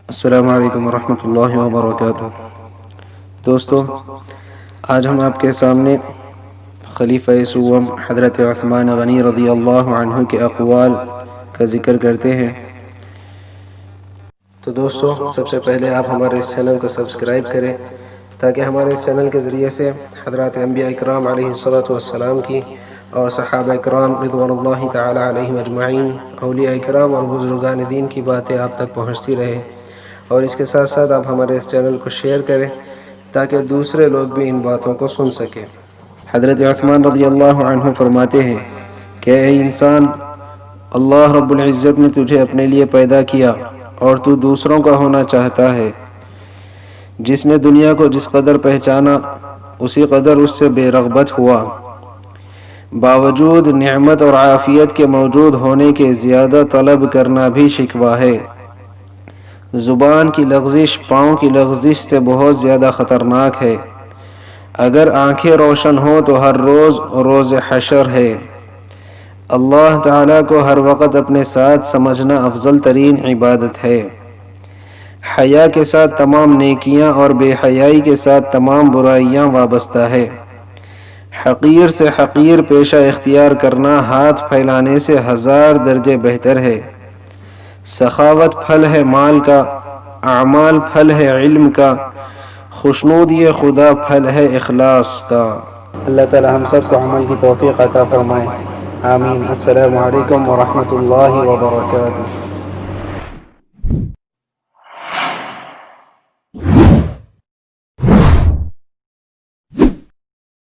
السلام علیکم ورحمۃ اللہ وبرکاتہ۔ دوستو، آج ہم آپ کے سامنے خلیفہ سوم حضرت عثمان غنی رضی اللہ عنہ کے اقوال کا ذکر کرتے ہیں۔ تو دوستو، سب سے پہلے آپ ہمارے اس چینل کو سبسکرائب کریں تاکہ ہمارے اس چینل کے ذریعے سے حضرات انبیاء اکرام علیہ الصلوۃ والسلام کی اور صحابہ اکرام رضوان اللہ تعالی علیہم اجمعین، اولیاء اکرام اور بزرگان دین کی باتیں آپ تک پہنچتی رہے، اور اس کے ساتھ ساتھ آپ ہمارے اس چینل کو شیئر کریں تاکہ دوسرے لوگ بھی ان باتوں کو سن سکیں۔ حضرت عثمان رضی اللہ عنہ فرماتے ہیں کہ اے انسان، اللہ رب العزت نے تجھے اپنے لیے پیدا کیا اور تو دوسروں کا ہونا چاہتا ہے۔ جس نے دنیا کو جس قدر پہچانا اسی قدر اس سے بے رغبت ہوا۔ باوجود نعمت اور عافیت کے موجود ہونے کے زیادہ طلب کرنا بھی شکوہ ہے۔ زبان کی لغزش پاؤں کی لغزش سے بہت زیادہ خطرناک ہے۔ اگر آنکھیں روشن ہوں تو ہر روز روز حشر ہے۔ اللہ تعالیٰ کو ہر وقت اپنے ساتھ سمجھنا افضل ترین عبادت ہے۔ حیا کے ساتھ تمام نیکیاں اور بے حیائی کے ساتھ تمام برائیاں وابستہ ہے۔ حقیر سے حقیر پیشہ اختیار کرنا ہاتھ پھیلانے سے 1000 درجے بہتر ہے۔ سخاوت پھل ہے مال کا، اعمال پھل ہے علم کا، خوشنودی خدا پھل ہے اخلاص کا۔ اللہ تعالی ہم سب کو عمل کی توفیق عطا فرمائے، آمین۔ السلام علیکم ورحمۃ اللہ وبرکاتہ۔